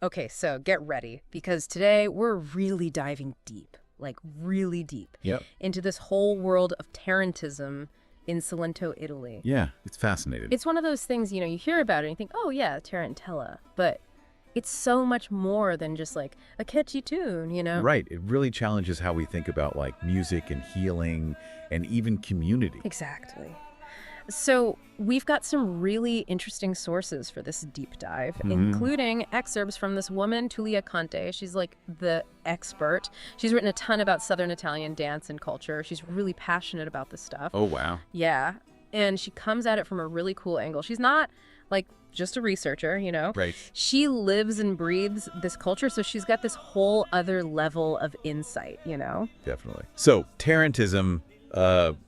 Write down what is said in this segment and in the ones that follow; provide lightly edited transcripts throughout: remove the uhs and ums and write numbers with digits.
Okay, so get ready, because today we're really diving deep, like really deep, Yep. into this whole world of tarantism in Salento, Italy. Yeah, it's fascinating. It's one of those things, you hear about it and you think, oh yeah, tarantella, but it's so much more than just like a catchy tune. Right. It really challenges how we think about like music and healing and even community. Exactly. So we've got some really interesting sources for this deep dive, including excerpts from this woman, Tullia Conte. She's like the expert. She's written a ton about Southern Italian dance and culture. She's really passionate about this stuff. Oh, wow. Yeah. And she comes at it from a really cool angle. She's not like just a researcher, Right. She lives and breathes this culture, so she's got this whole other level of insight, Definitely. So, tarantism,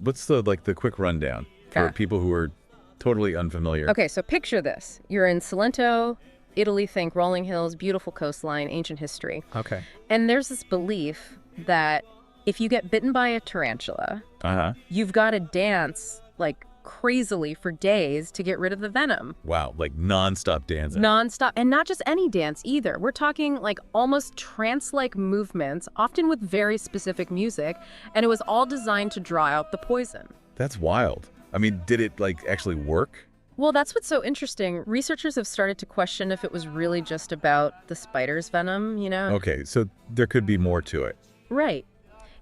what's the quick rundown for Okay. people who are totally unfamiliar? Okay, so picture this. You're in Salento, Italy, think rolling hills, beautiful coastline, ancient history. Okay. And there's this belief that if you get bitten by a tarantula, Uh-huh. you've got to dance like crazily for days to get rid of the venom. Wow, like nonstop dancing. Nonstop. And not just any dance either. We're talking like almost trance-like movements, often with very specific music, and it was all designed to draw out the poison. That's wild. I mean, did it like actually work? Well, that's what's so interesting. Researchers have started to question if it was really just about the spider's venom, Okay, so there could be more to it. Right.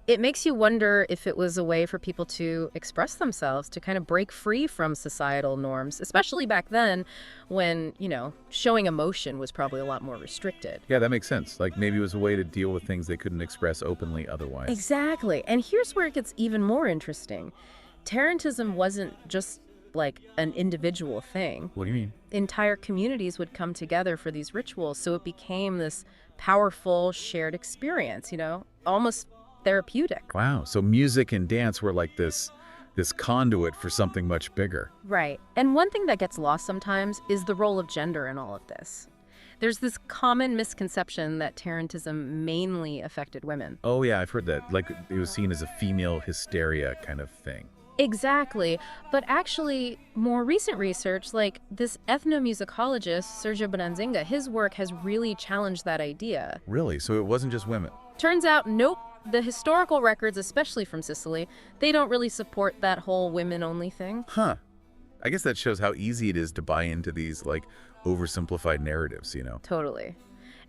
It makes you wonder if it was a way for people to express themselves, to kind of break free from societal norms, especially back then when, showing emotion was probably a lot more restricted. Yeah, that makes sense. Like maybe it was a way to deal with things they couldn't express openly otherwise. Exactly. And here's where it gets even more interesting. Tarantism wasn't just like an individual thing. What do you mean? Entire communities would come together for these rituals, so it became this powerful shared experience, almost therapeutic. Wow. So music and dance were like this conduit for something much bigger. Right. And one thing that gets lost sometimes is the role of gender in all of this. There's this common misconception that tarantism mainly affected women. Oh yeah, I've heard that. Like it was seen as a female hysteria kind of thing. Exactly. But actually, more recent research, like this ethnomusicologist, Sergio Bonanzinga, his work has really challenged that idea. Really? So it wasn't just women? Turns out, nope. The historical records, especially from Sicily, they don't really support that whole women-only thing. Huh. I guess that shows how easy it is to buy into these like oversimplified narratives, Totally.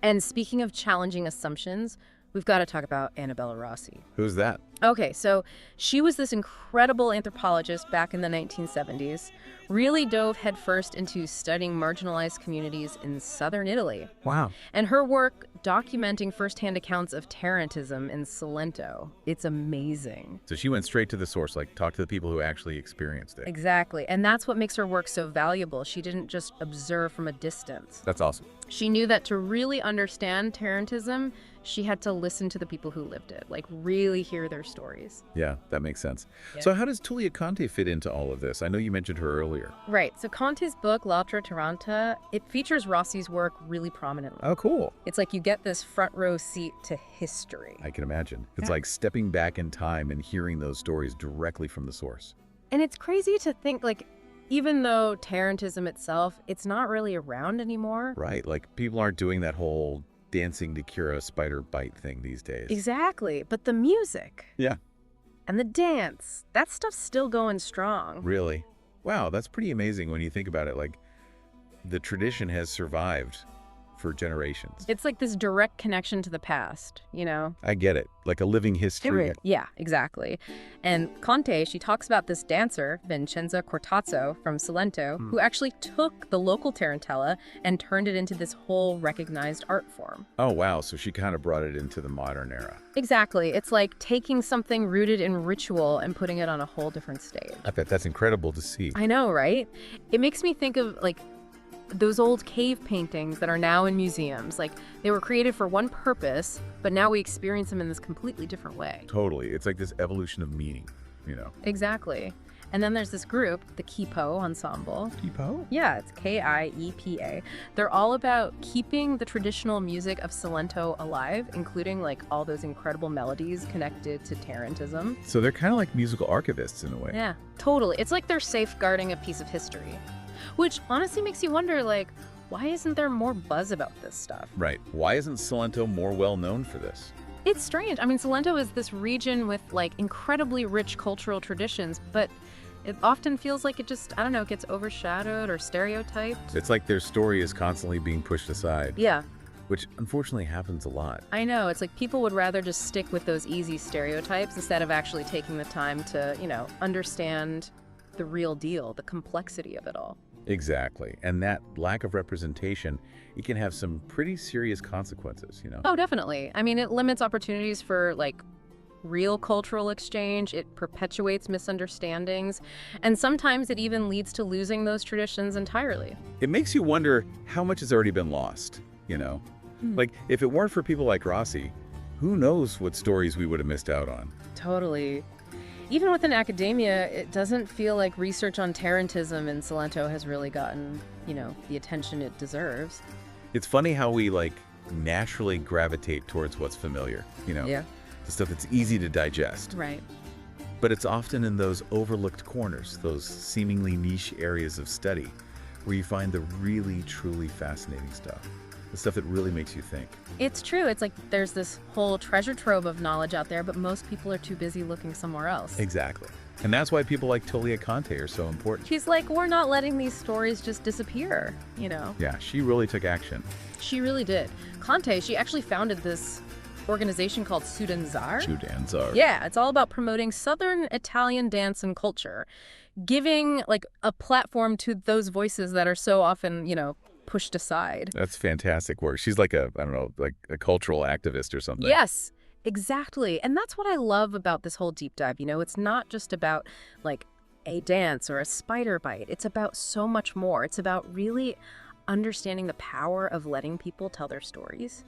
And speaking of challenging assumptions, we've got to talk about Annabella Rossi. Who's that? Okay, so she was this incredible anthropologist back in the 1970s, really dove headfirst into studying marginalized communities in southern Italy. Wow. And her work documenting firsthand accounts of tarantism in Salento, it's amazing. So she went straight to the source, like talk to the people who actually experienced it. Exactly, and that's what makes her work so valuable. She didn't just observe from a distance. That's awesome. She knew that to really understand tarantism, she had to listen to the people who lived it, like really hear their stories. Yeah, that makes sense. Yeah. So how does Tullia Conte fit into all of this? I know you mentioned her earlier. Right, so Conte's book, L'altra Taranta, it features Rossi's work really prominently. Oh, cool. It's like you get this front row seat to history. I can imagine. It's Yeah. like stepping back in time and hearing those stories directly from the source. And it's crazy to think, like, even though tarantism itself, it's not really around anymore. Right, like people aren't doing that whole dancing to cure a spider bite thing these days. Exactly, but the music Yeah, and the dance, that stuff's still going strong. really. Wow, that's pretty amazing when you think about it. Like the tradition has survived for generations. It's like this direct connection to the past, I get it. Like a living history. Yeah, exactly. And Conte, she talks about this dancer, Vincenza Cortazzo from Salento, who actually took the local tarantella and turned it into this whole recognized art form. Oh, wow. So she kind of brought it into the modern era. Exactly. It's like taking something rooted in ritual and putting it on a whole different stage. I bet that's incredible to see. I know, right? It makes me think of like those old cave paintings that are now in museums. Like they were created for one purpose, but now we experience them in this completely different way. Totally. It's like this evolution of meaning, Exactly. And then there's this group, the Kipo Ensemble. Kipo? Yeah, it's K-I-E-P-A. They're all about keeping the traditional music of Salento alive, including like all those incredible melodies connected to tarantism. So they're kind of like musical archivists in a way. Yeah, totally. It's like they're safeguarding a piece of history. Which honestly makes you wonder, like, why isn't there more buzz about this stuff? Right. Why isn't Salento more well known for this? It's strange. I mean, Salento is this region with like incredibly rich cultural traditions, but it often feels like it just, I don't know, gets overshadowed or stereotyped. It's like their story is constantly being pushed aside. Yeah. Which unfortunately happens a lot. I know. It's like people would rather just stick with those easy stereotypes instead of actually taking the time to, understand the real deal, the complexity of it all. Exactly. And that lack of representation, it can have some pretty serious consequences, Oh, definitely. I mean, it limits opportunities for like real cultural exchange. It perpetuates misunderstandings. And sometimes it even leads to losing those traditions entirely. It makes you wonder how much has already been lost, Like, if it weren't for people like Rossi, who knows what stories we would have missed out on? Totally. Even within academia, it doesn't feel like research on tarantism in Salento has really gotten, the attention it deserves. It's funny how we, naturally gravitate towards what's familiar, Yeah. The stuff that's easy to digest. Right. But it's often in those overlooked corners, those seemingly niche areas of study, where you find the really, truly fascinating stuff. The stuff that really makes you think. It's true. It's like there's this whole treasure trove of knowledge out there, but most people are too busy looking somewhere else. Exactly. And that's why people like Tullia Conte are so important. She's like, we're not letting these stories just disappear, Yeah, she really took action. She really did. Conte, she actually founded this organization called Sudanzare. Sudanzare. Yeah, it's all about promoting Southern Italian dance and culture, giving a platform to those voices that are so often, pushed aside. That's fantastic work. She's like a cultural activist or something. Yes, exactly. And that's what I love about this whole deep dive. It's not just about a dance or a spider bite. It's about so much more. It's about really understanding the power of letting people tell their stories,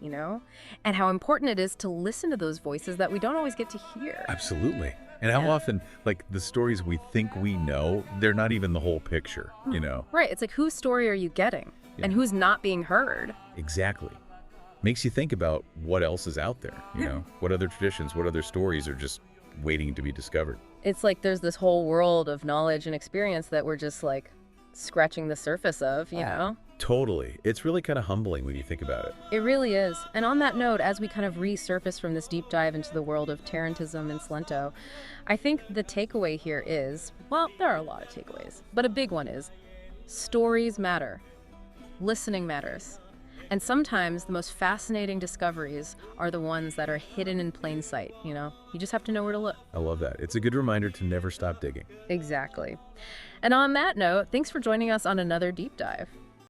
and how important it is to listen to those voices that we don't always get to hear. Absolutely. And how often, the stories we think we know, they're not even the whole picture, Right. It's like, whose story are you getting? Yeah. And who's not being heard? Exactly. Makes you think about what else is out there, What other traditions, what other stories are just waiting to be discovered. It's like there's this whole world of knowledge and experience that we're just scratching the surface of, Totally. It's really kind of humbling when you think about it. It really is. And on that note, as we kind of resurface from this deep dive into the world of tarantism and Salento, I think the takeaway here is, well, there are a lot of takeaways, but a big one is stories matter. Listening matters. And sometimes the most fascinating discoveries are the ones that are hidden in plain sight, You just have to know where to look. I love that. It's a good reminder to never stop digging. Exactly. And on that note, thanks for joining us on another deep dive.